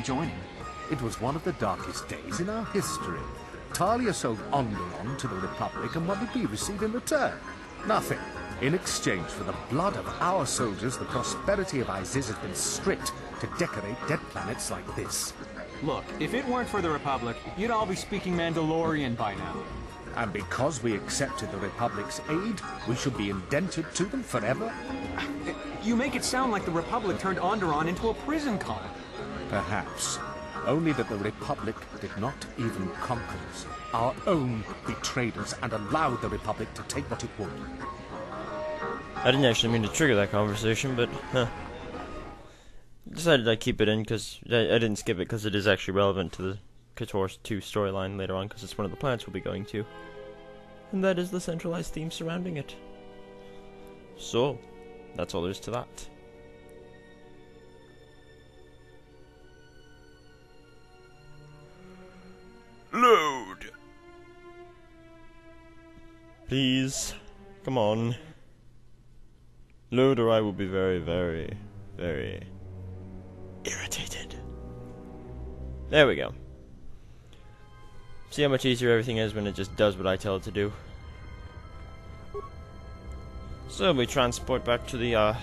joining. It was one of the darkest days in our history. Talia sold Onderon to the Republic, and what did we receive in return? Nothing. In exchange for the blood of our soldiers, the prosperity of Iziz has been stripped to decorate dead planets like this. Look, if it weren't for the Republic, you'd all be speaking Mandalorian by now. And because we accepted the Republic's aid, we should be indentured to them forever? You make it sound like the Republic turned Onderon into a prison colony. Perhaps. Only that the Republic did not even conquer us. Our own betrayed us and allowed the Republic to take what it would. I didn't actually mean to trigger that conversation, but, decided I'd keep it in because I didn't skip it because it is actually relevant to the Kotor 2 storyline later on because it's one of the planets we'll be going to. And that is the centralized theme surrounding it. So, that's all there is to that. Load! Please, come on. Load or I will be very, very, very irritated. There we go. See how much easier everything is when it just does what I tell it to do. So we transport back to the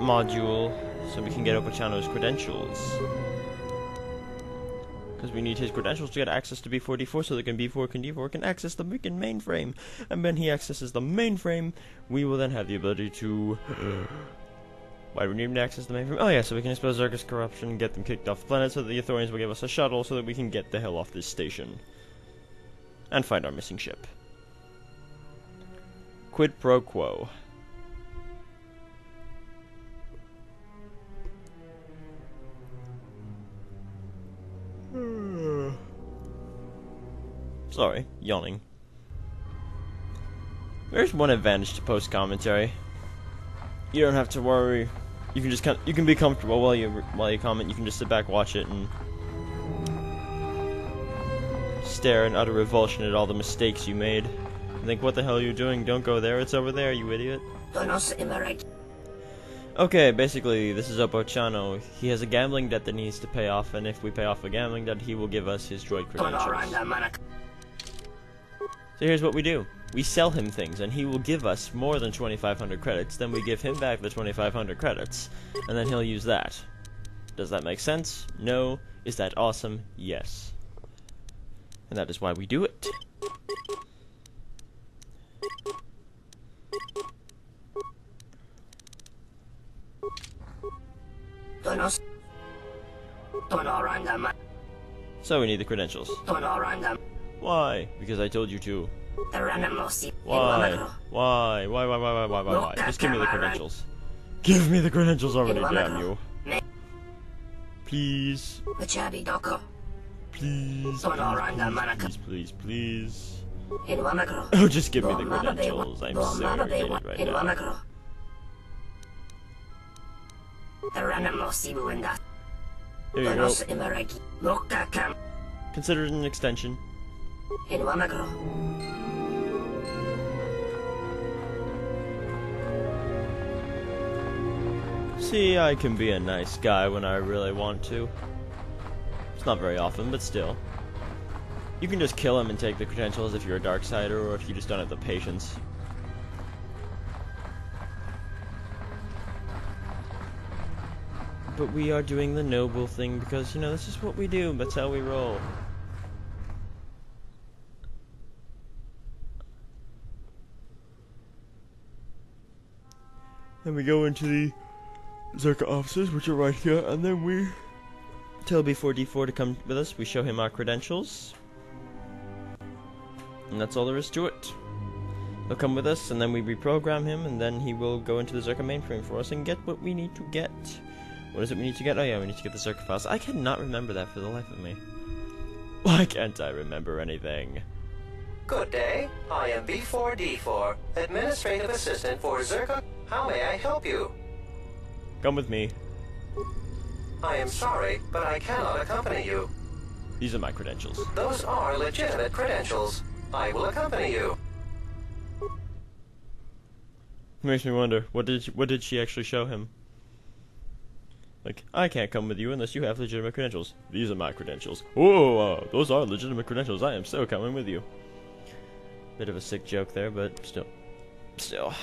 module so we can get Opachano's credentials. Because we need his credentials to get access to B44 so that B4 can access the freaking mainframe. And when he accesses the mainframe, we will then have the ability to... Why do we need him to access the mainframe? Oh yeah, so we can expose Czerka's corruption and get them kicked off the planet so that the Ithorians will give us a shuttle so that we can get the hell off this station. And find our missing ship. Quid pro quo. Sorry, yawning. There's one advantage to post commentary. You don't have to worry. You can just you can be comfortable while you comment. You can just sit back, watch it, and stare in utter revulsion at all the mistakes you made. And think, what the hell are you doing? Don't go there. It's over there, you idiot. Okay, basically, this is Opachano. He has a gambling debt that needs to pay off, and if we pay off the gambling debt, he will give us his droid credentials. So here's what we do. We sell him things, and he will give us more than 2,500 credits, then we give him back the 2,500 credits, and then he'll use that. Does that make sense? No. Is that awesome? Yes. And that is why we do it. So we need the credentials. Why? Because I told you to. Why? Why? Just give me the credentials. Give me the credentials already, damn you. Please. Please. Oh, just give me the credentials. I'm so irritated right now. Here you go. Consider it an extension. See, I can be a nice guy when I really want to. It's not very often, but still. You can just kill him and take the credentials if you're a Darksider, or if you just don't have the patience. But we are doing the noble thing because, you know, this is what we do. That's how we roll. Then we go into the Czerka Offices, which are right here, and then we tell B44 to come with us. We show him our credentials. And that's all there is to it. He'll come with us, and then we reprogram him, and then he will go into the Czerka mainframe for us and get what we need to get. What is it we need to get? Oh yeah, we need to get the Czerka files. I cannot remember that for the life of me. Why can't I remember anything? Good day. I am B4D4, Administrative Assistant for Czerka. How may I help you? Come with me. I am sorry, but I cannot accompany you. These are my credentials. Those are legitimate credentials. I will accompany you. Makes me wonder, what did she actually show him? Like, I can't come with you unless you have legitimate credentials. These are my credentials. Whoa, those are legitimate credentials. I am so coming with you. Bit of a sick joke there, but still. Still.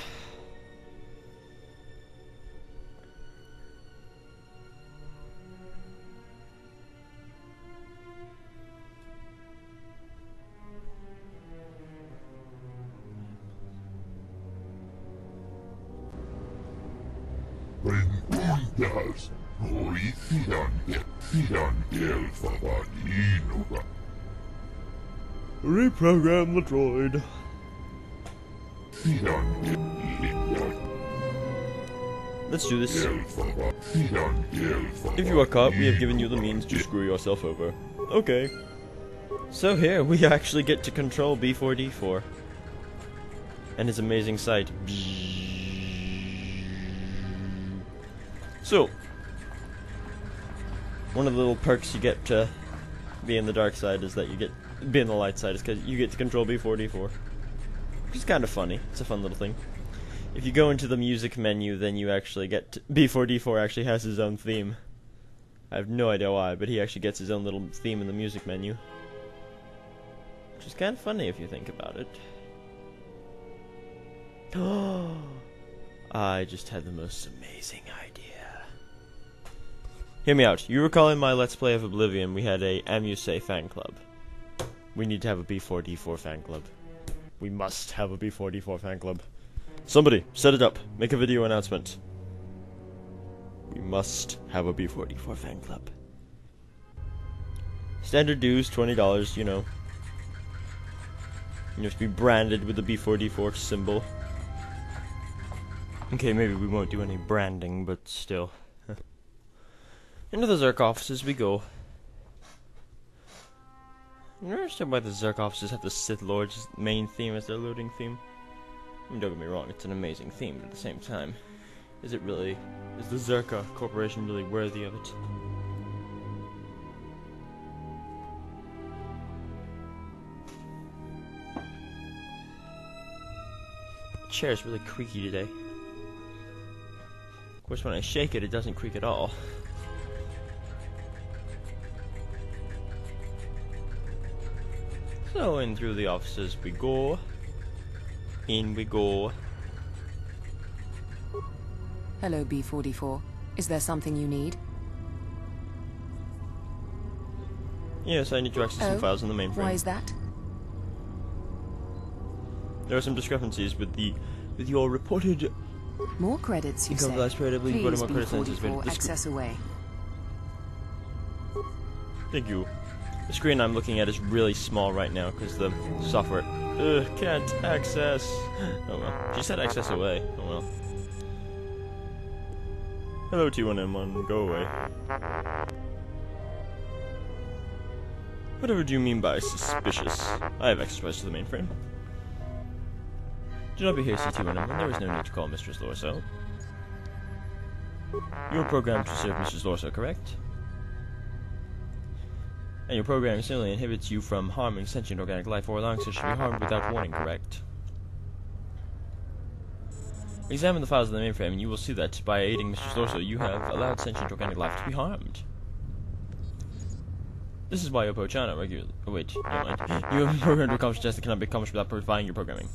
Reprogram the droid. Let's do this. If you are caught, we have given you the means to screw yourself over. Okay. So here, we actually get to control B4D4. And his amazing sight. So, one of the little perks you get to be in the dark side is that you get be in the light side is because you get to control B4D4, which is kind of funny. It's a fun little thing. If you go into the music menu, then you actually get to, B4D4 actually has his own theme. I have no idea why, but he actually gets his own little theme in the music menu, which is kind of funny if you think about it. Oh, I just had the most amazing idea. Hear me out. You recall in my Let's Play of Oblivion, we had a Amuse fan club. We need to have a B4D4 fan club. We must have a B4D4 fan club. Somebody, set it up. Make a video announcement. We must have a B4D4 fan club. Standard dues, $20, you know. You have to be branded with the B4D4 symbol. Okay, maybe we won't do any branding, but still. Into the Czerka Offices we go. I don't understand why the Czerka Offices have the Sith Lords main theme as their loading theme. I mean, don't get me wrong, it's an amazing theme, but at the same time, is the Czerka Corporation really worthy of it? The chair's really creaky today. Of course, when I shake it, it doesn't creak at all. So, in through the offices we go. In we go. Hello, B44. Is there something you need? Yes, I need to access some files in the mainframe. Why is that? There are some discrepancies with your reported More credits, you say? Please, B44, access away. Thank you. The screen I'm looking at is really small right now because the software can't access. Oh well. She said access away. Oh well. Hello T1M1, go away. Whatever do you mean by suspicious? I have access rights to the mainframe. Do not be hasty, T1M1. There is no need to call Mistress Lorso. You are programmed to serve Mistress Lorso, correct? And your program simply inhibits you from harming sentient organic life or allowing such to be harmed without warning, correct? Examine the files of the mainframe and you will see that by aiding Mistress Lorso, you have allowed sentient organic life to be harmed. This is why Opochana regularly... Oh wait, never mind. You have programmed to accomplish tasks that cannot be accomplished without purifying your programming.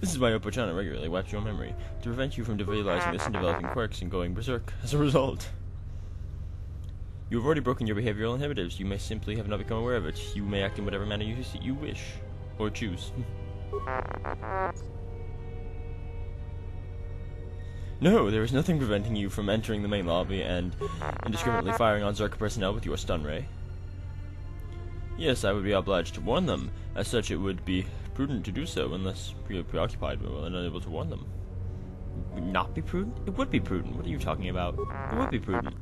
This is why Opochana regularly wipes your memory, to prevent you from visualizing this and developing quirks and going berserk as a result. You have already broken your behavioral inhibitors. You may simply have not become aware of it. You may act in whatever manner you wish. Or choose. No, there is nothing preventing you from entering the main lobby and indiscriminately firing on Czerka personnel with your stun ray. Yes, I would be obliged to warn them. As such, it would be prudent to do so unless preoccupied and unable to warn them. Would not be prudent? It would be prudent. What are you talking about? It would be prudent.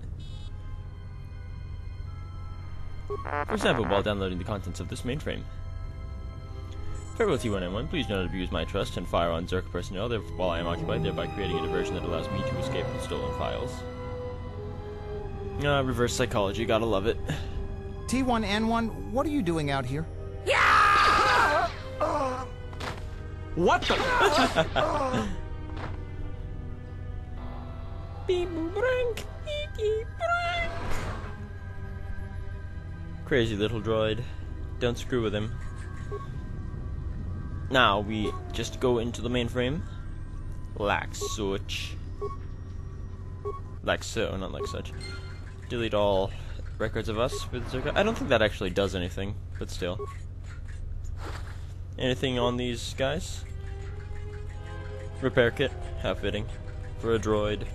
For example, while downloading the contents of this mainframe. Farewell T1M1, please do not abuse my trust and fire on Czerka personnel while I am occupied, thereby creating a diversion that allows me to escape the stolen files. Reverse psychology, gotta love it. T1N1, what are you doing out here? What the? Beep, brink, beep. Crazy little droid. Don't screw with him. Now we just go into the mainframe. Like such. Like so, not like such. Delete all records of us with Czerka. I don't think that actually does anything, but still. Anything on these guys? Repair kit, how fitting, for a droid.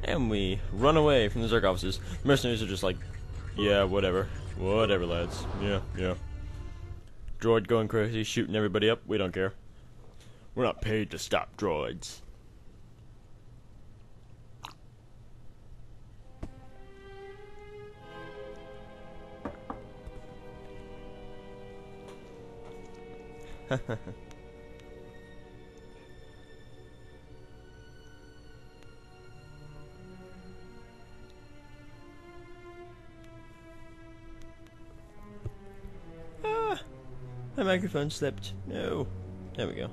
And we run away from the Czerka Offices. Mercenaries are just like, yeah, whatever. Whatever, lads. Yeah. Droid going crazy, shooting everybody up, we don't care. We're not paid to stop droids. My microphone slipped. No. There we go.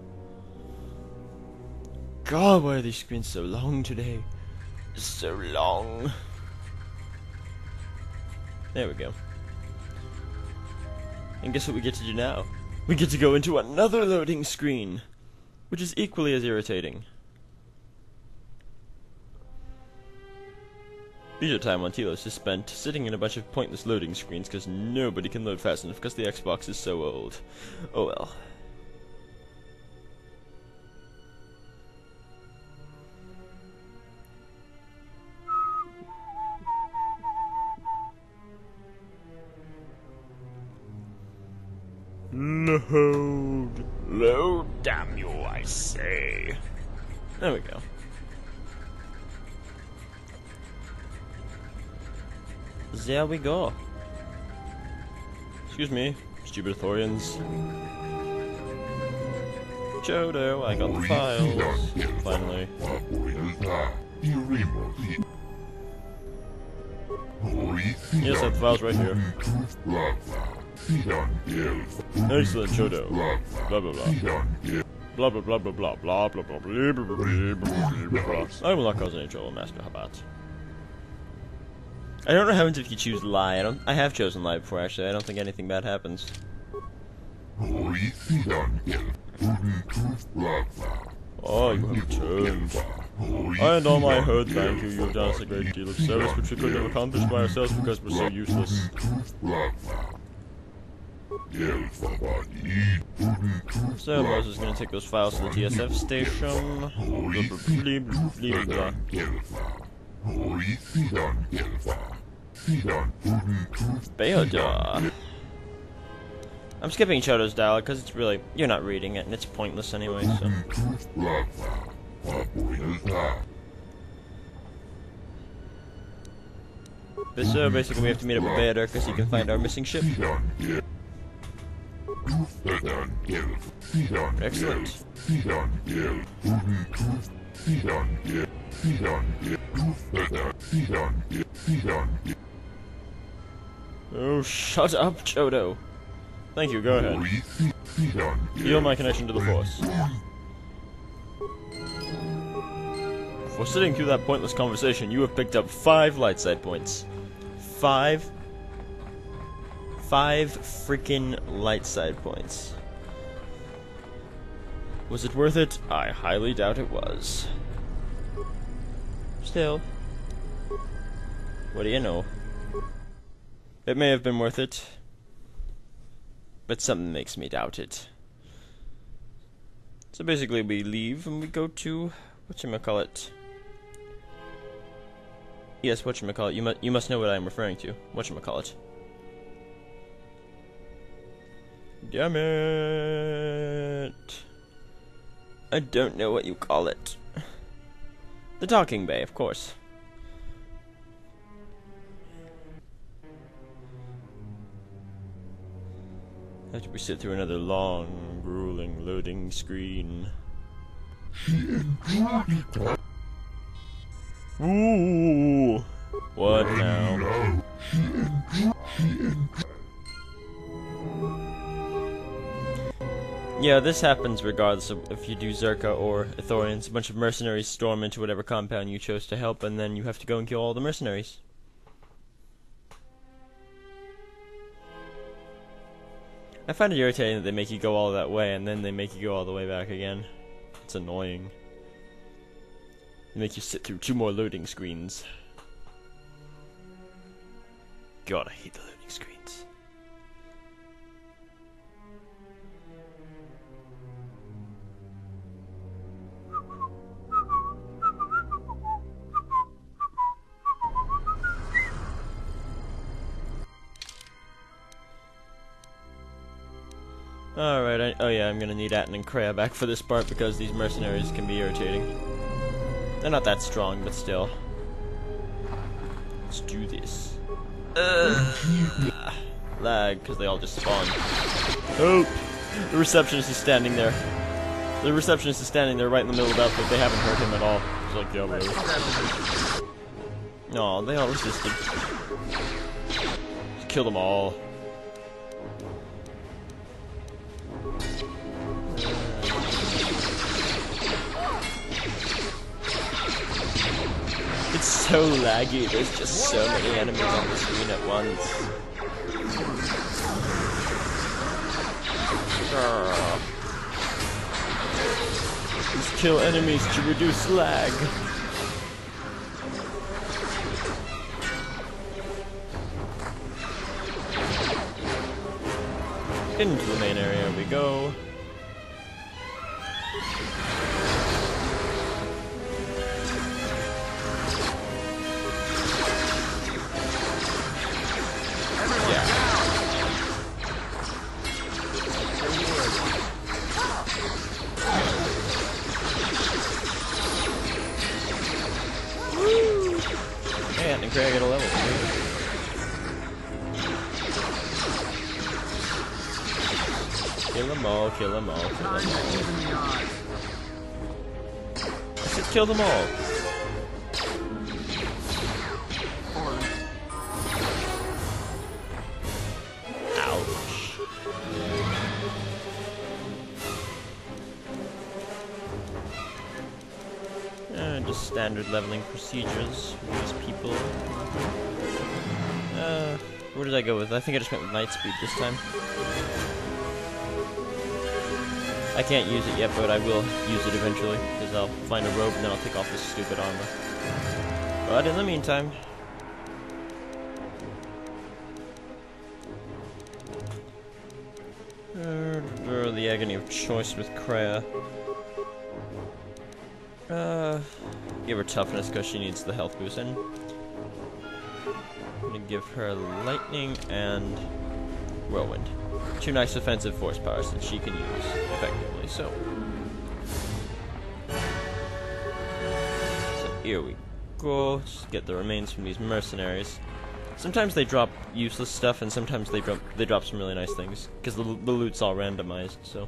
God, why are these screens so long today? So long. There we go. And guess what we get to do now? We get to go into another loading screen, which is equally as irritating. Usual time on Telos is spent sitting in a bunch of pointless loading screens because nobody can load fast enough because the Xbox is so old. Oh well. Load, damn you, I say. There we go. There we go. Excuse me, stupid Thorians. Chodo, I got the files. Finally. Yes, I have the files right here. Excellent, Chodo. Blah blah blah. Blah blah blah blah blah blah blah blah blah blah blah blah. I will not cause any trouble, Master Habat. I don't know what happens if you choose lie. I have chosen lie before, actually. I don't think anything bad happens. Oh, you have returned. And on my heard, thank you. You have done us a great deal of service, which we couldn't have accomplished by ourselves because we're so useless. So, Moses is going to take those files to the TSF station. Beodor. I'm skipping Chodo's dialogue because it's really, you're not reading it and it's pointless anyway, so. But so basically we have to meet up with Beodor because he can find our missing ship. Excellent. Oh, shut up, Chodo. Thank you, go ahead. Feel my connection to the Force. For sitting through that pointless conversation, you have picked up 5 light side points. 5 freaking light side points. Was it worth it? I highly doubt it was. Still, what do you know? It may have been worth it, but something makes me doubt it. So basically we leave and we go to, whatchamacallit? Yes, whatchamacallit, you must know what I'm referring to. Whatchamacallit? Damn it! I don't know what you call it. The docking bay, of course. After we sit through another long, grueling loading screen. Ooh! What now? Yeah, this happens regardless of if you do Czerka or Ithorians. A bunch of mercenaries storm into whatever compound you chose to help, and then you have to go and kill all the mercenaries. I find it irritating that they make you go all that way, and then they make you go all the way back again. It's annoying. They make you sit through 2 more loading screens. God, I hate the loading screens. Alright, oh yeah, I'm gonna need Atton and Kreia back for this part because these mercenaries can be irritating. They're not that strong, but still. Let's do this. Lag, because they all just spawn. Oh! The receptionist is standing there. The receptionist is standing there right in the middle of that, but they haven't hurt him at all. He's like, yeah, whatever. No, they all resisted. Just kill them all. It's so laggy, there's just so many enemies on the screen at once. Just kill enemies to reduce lag. Into the main area we go. And Kreia get a level. Kill them all, kill them all, kill them all. I said kill them all. Ouch. Just standard leveling procedures for these people. Where did I go with? I think I just went with night speed this time. I can't use it yet, but I will use it eventually, because I'll find a robe and then I'll take off this stupid armor. But in the meantime... the agony of choice with Kreia. Give her toughness because she needs the health boost, and I'm gonna give her lightning and whirlwind. 2 nice offensive force powers that she can use effectively. So here we go. Just get the remains from these mercenaries. Sometimes they drop useless stuff, and sometimes they drop some really nice things because the loot's all randomized. So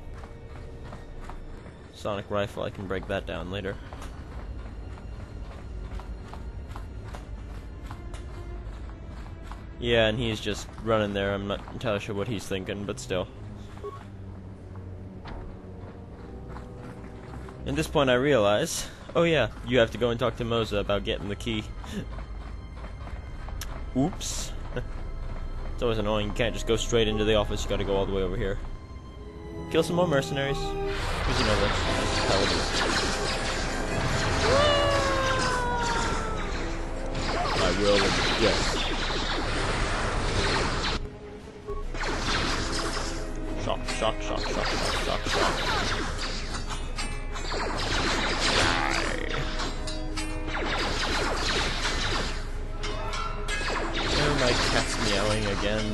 sonic rifle, I can break that down later. Yeah, and he's just running there. I'm not entirely sure what he's thinking, but still. At this point I realize, oh yeah, you have to go and talk to Moza about getting the key. Oops. It's always annoying, you can't just go straight into the office, you gotta go all the way over here. Kill some more mercenaries. Because you know that's how it is. I will, yes. Shock, shock, shock, shock, shock, shock, shock. Oh, my cat's meowing again.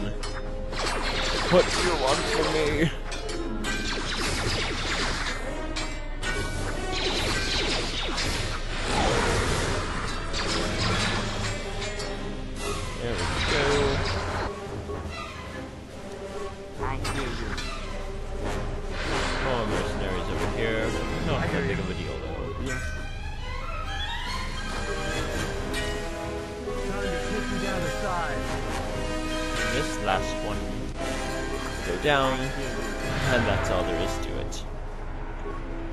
What do you want from me? There we go. More mercenaries over here. Not that big of a deal though. Yeah. Time to kick you down the side. This last one. Go down. And that's all there is to it.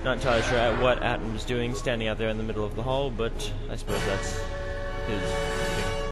Not entirely sure what Atom's doing standing out there in the middle of the hall, but I suppose that's his